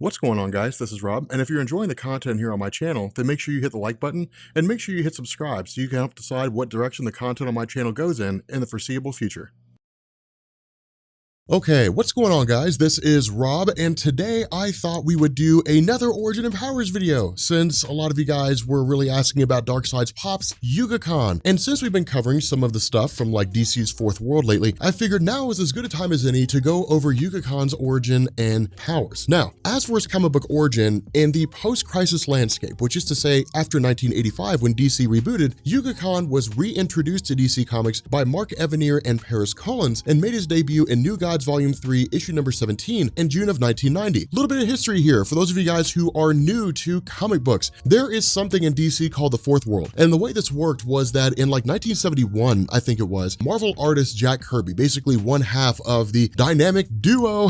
What's going on, guys? This is Rob, and if you're enjoying the content here on my channel, then make sure you hit the like button and make sure you hit subscribe so you can help decide what direction the content on my channel goes in the foreseeable future. Okay, what's going on, guys? This is Rob, and today I thought we would do another Origin and Powers video, since a lot of you guys were really asking about Darkseid's pops, Yuga. And since we've been covering some of the stuff from like DC's Fourth World lately, I figured now is as good a time as any to go over Yuga's origin and powers. Now, as for his comic book origin, in the post-crisis landscape, which is to say after 1985 when DC rebooted, Yuga was reintroduced to DC Comics by Mark Evanier and Paris Collins and made his debut in New Gods Volume 3, issue number 17 in June of 1990. A little bit of history here for those of you guys who are new to comic books. There is something in DC called the Fourth World, and the way this worked was that in like 1971, I think it was, Marvel artist Jack Kirby, basically one half of the dynamic duo,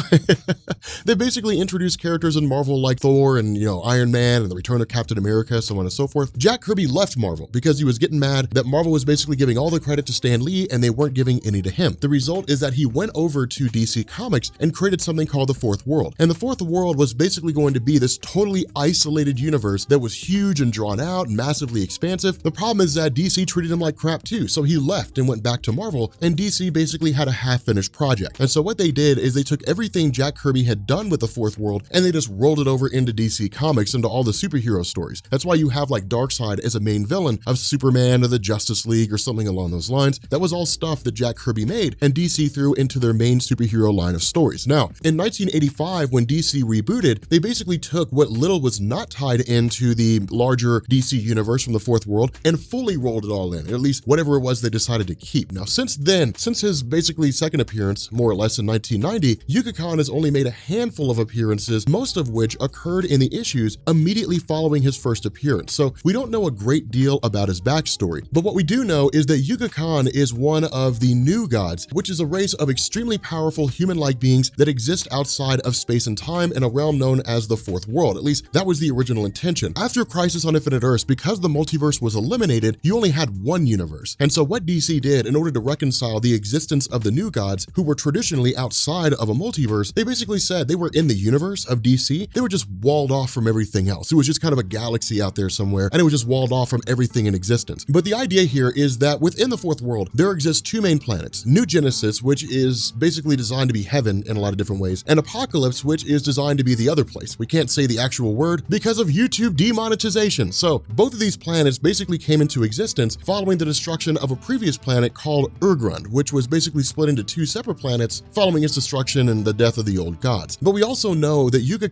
they basically introduced characters in Marvel like Thor and, Iron Man and the Return of Captain America, so on and so forth. Jack Kirby left Marvel because he was getting mad that Marvel was basically giving all the credit to Stan Lee and they weren't giving any to him. The result is that he went over to DC Comics and created something called the Fourth World. And the Fourth World was basically going to be this totally isolated universe that was huge and drawn out and massively expansive. The problem is that DC treated him like crap too, so he left and went back to Marvel, and DC basically had a half-finished project. And so what they did is they took everything Jack Kirby had done with the Fourth World and they just rolled it over into DC Comics, into all the superhero stories. That's why you have like Darkseid as a main villain of Superman or the Justice League or something along those lines. That was all stuff that Jack Kirby made and DC threw into their main superhero line of stories. Now, in 1985, when DC rebooted, they basically took what little was not tied into the larger DC universe from the Fourth World and fully rolled it all in, at least whatever it was they decided to keep. Now, since then, since his basically second appearance, more or less in 1990, Yuga has only made a handful of appearances, most of which occurred in the issues immediately following his first appearance. So we don't know a great deal about his backstory, but what we do know is that Yuga is one of the New Gods, which is a race of extremely powerful human-like beings that exist outside of space and time in a realm known as the Fourth World. At least that was the original intention. After Crisis on Infinite Earths, because the multiverse was eliminated, you only had one universe. And so what DC did in order to reconcile the existence of the New Gods, who were traditionally outside of a multiverse, they basically said they were in the universe of DC. They were just walled off from everything else. It was just kind of a galaxy out there somewhere, and it was just walled off from everything in existence. But the idea here is that within the Fourth World, there exist two main planets: New Genesis, which is basically designed to be heaven in a lot of different ways, and Apocalypse, which is designed to be the other place. We can't say the actual word because of YouTube demonetization. So both of these planets basically came into existence following the destruction of a previous planet called Urgrund, which was basically split into two separate planets following its destruction and the death of the old gods. But we also know that Yuga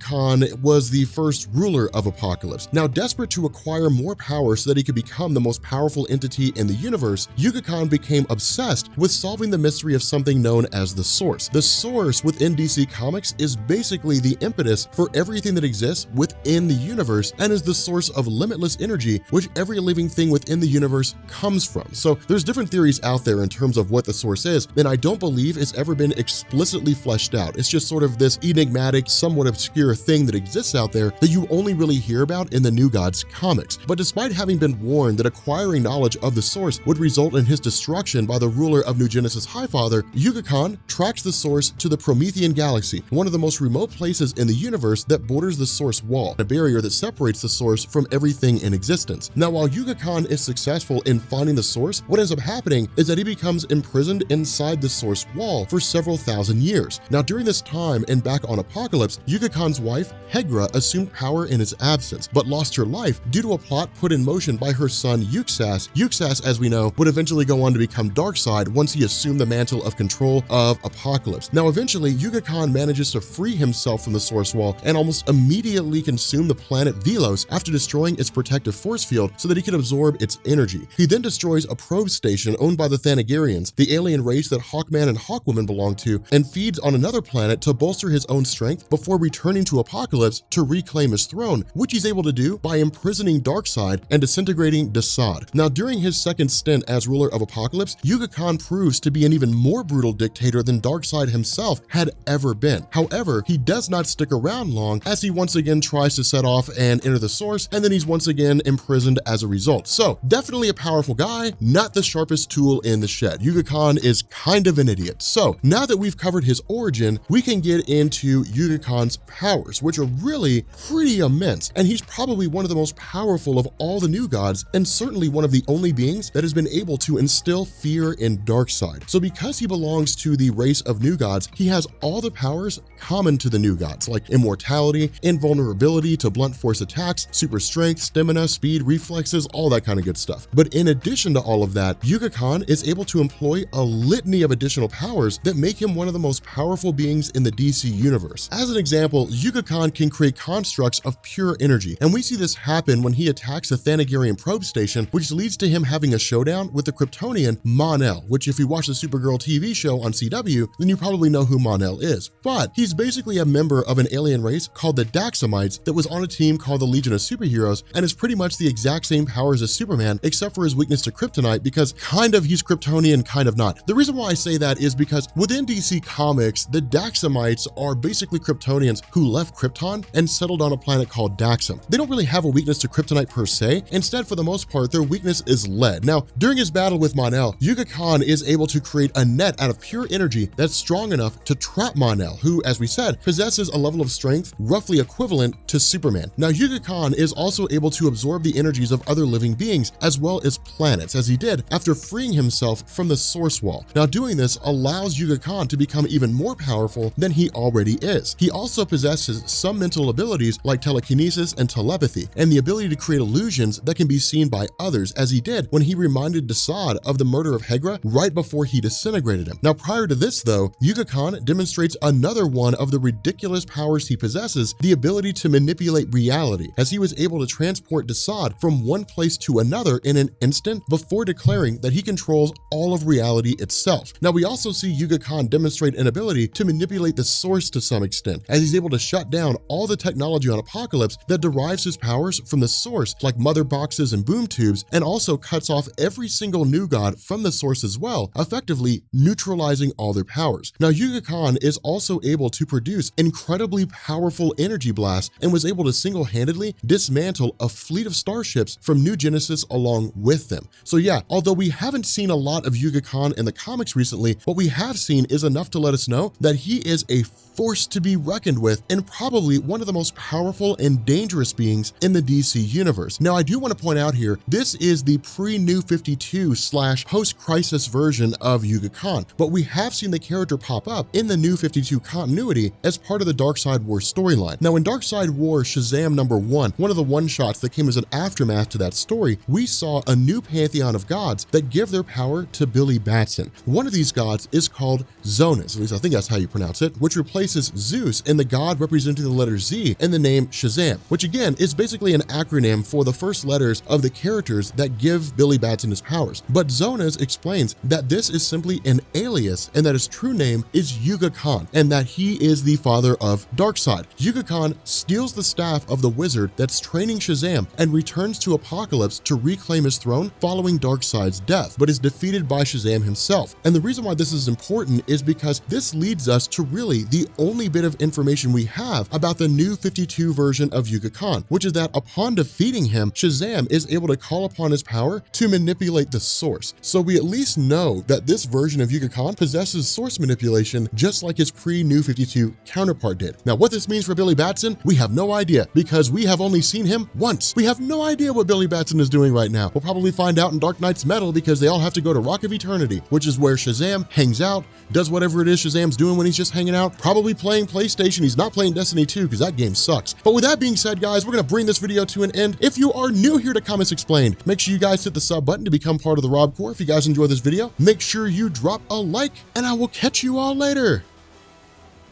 was the first ruler of Apocalypse. Now, desperate to acquire more power so that he could become the most powerful entity in the universe, Yuga became obsessed with solving the mystery of something known as the Source. The Source within DC Comics is basically the impetus for everything that exists within the universe and is the source of limitless energy, which every living thing within the universe comes from. So there's different theories out there in terms of what the Source is, and I don't believe it's ever been explicitly fleshed out. It's just sort of this enigmatic, somewhat obscure thing that exists out there that you only really hear about in the New Gods comics. But despite having been warned that acquiring knowledge of the Source would result in his destruction by the ruler of New Genesis Highfather, Yuga tracks the Source to the Promethean Galaxy, one of the most remote places in the universe that borders the Source Wall, a barrier that separates the Source from everything in existence. Now, while Yuga is successful in finding the Source, what ends up happening is that he becomes imprisoned inside the Source Wall for several thousand years. Now, during this time and back on Apocalypse, Yuga wife, Hegra, assumed power in his absence, but lost her life due to a plot put in motion by her son Yuxas. Yuxas, as we know, would eventually go on to become Darkseid once he assumed the mantle of control of Apocalypse. Now, eventually, Yuga manages to free himself from the Source Wall and almost immediately consume the planet Velos after destroying its protective force field so that he could absorb its energy. He then destroys a probe station owned by the Thanagarians, the alien race that Hawkman and Hawkwoman belong to, and feeds on another planet to bolster his own strength before returning to Apocalypse to reclaim his throne, which he's able to do by imprisoning Darkseid and disintegrating Darkseid. Now, during his second stint as ruler of Apocalypse, Yuga proves to be an even more brutal dictator than Darkseid Darkseid himself had ever been. However, he does not stick around long as he once again tries to set off and enter the source, and then he's once again imprisoned as a result. So definitely a powerful guy, not the sharpest tool in the shed. Yuga Khan is kind of an idiot. So now that we've covered his origin, we can get into Yuga Khan's powers, which are really pretty immense, and he's probably one of the most powerful of all the new gods, and certainly one of the only beings that has been able to instill fear in Darkseid. So because he belongs to the race of new gods, he has all the powers common to the new gods, like immortality, invulnerability to blunt force attacks, super strength, stamina, speed, reflexes, all that kind of good stuff. But in addition to all of that, Yuga Khan is able to employ a litany of additional powers that make him one of the most powerful beings in the DC universe. As an example, Yuga Khan can create constructs of pure energy, and we see this happen when he attacks the Thanagarian probe station, which leads to him having a showdown with the Kryptonian Mon-El, which if you watch the Supergirl TV show on CW, then you probably know who Mon-El is. But he's basically a member of an alien race called the Daxamites that was on a team called the Legion of Superheroes, and is pretty much the exact same powers as Superman, except for his weakness to kryptonite, because kind of he's Kryptonian, kind of not. The reason why I say that is because within DC Comics, the Daxamites are basically Kryptonians who left Krypton and settled on a planet called Daxam. They don't really have a weakness to kryptonite per se. Instead, for the most part, their weakness is lead. Now, during his battle with Mon-El, Yuga Khan is able to create a net out of pure energy that's strong enough to trap Mon-El, who, as we said, possesses a level of strength roughly equivalent to Superman. Now, Yuga Khan is also able to absorb the energies of other living beings as well as planets, as he did after freeing himself from the Source Wall. Now, doing this allows Yuga Khan to become even more powerful than he already is. He also possesses some mental abilities like telekinesis and telepathy, and the ability to create illusions that can be seen by others, as he did when he reminded Darkseid of the murder of Hegra right before he disintegrated him. Now, prior to this though, Yuga Khan demonstrates another one of the ridiculous powers he possesses, the ability to manipulate reality, as he was able to transport Darkseid from one place to another in an instant before declaring that he controls all of reality itself. Now, we also see Yuga Khan demonstrate an ability to manipulate the source to some extent, as he's able to shut down all the technology on Apokolips that derives his powers from the source, like mother boxes and boom tubes, and also cuts off every single new god from the source as well, effectively neutralizing all their powers. Now, Yuga Khan is also able to produce incredibly powerful energy blasts and was able to single-handedly dismantle a fleet of starships from New Genesis along with them. So yeah, although we haven't seen a lot of Yuga Khan in the comics recently, what we have seen is enough to let us know that he is a force to be reckoned with and probably one of the most powerful and dangerous beings in the DC universe. Now, I do want to point out here, this is the pre-New 52 / post-crisis version of Yuga Khan, but we have seen the character pop up in the New 52 continuity as part of the Darkseid War storyline. Now, in Darkseid War Shazam #1, one of the one-shots that came as an aftermath to that story, we saw a new pantheon of gods that give their power to Billy Batson. One of these gods is called Zonus, at least I think that's how you pronounce it, which replaces Zeus in the god representing the letter Z in the name Shazam, which again is basically an acronym for the first letters of the characters that give Billy Batson his powers. But Zonus explains that this is simply an alias and that his true name is Yuga Khan, and that he is the father of Darkseid. Yuga Khan steals the staff of the wizard that's training Shazam and returns to Apokolips to reclaim his throne following Darkseid's death, but is defeated by Shazam himself. And the reason why this is important is because this leads us to really the only bit of information we have about the New 52 version of Yuga Khan, which is that upon defeating him, Shazam is able to call upon his power to manipulate the source. So we at least know that this version of Yuga Khan possesses source manipulation just like his pre-New 52 counterpart did. Now, what this means for Billy Batson, we have no idea, because we have only seen him once. We have no idea what Billy Batson is doing right now. We'll probably find out in Dark Knight's Metal, because they all have to go to Rock of Eternity, which is where Shazam hangs out, does whatever it is Shazam's doing when he's just hanging out, probably playing PlayStation. He's not playing Destiny 2 because that game sucks. But with that being said, guys, we're going to bring this video to an end. If you are new here to Comics Explained, make sure you guys hit the sub button to become part of the Rob Corps. If you guys enjoyed this video, make sure you drop a like, and I will catch you all later.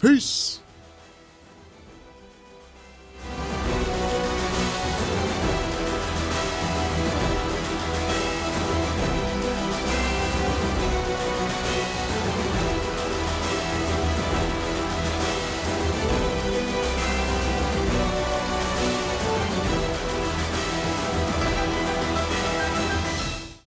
Peace.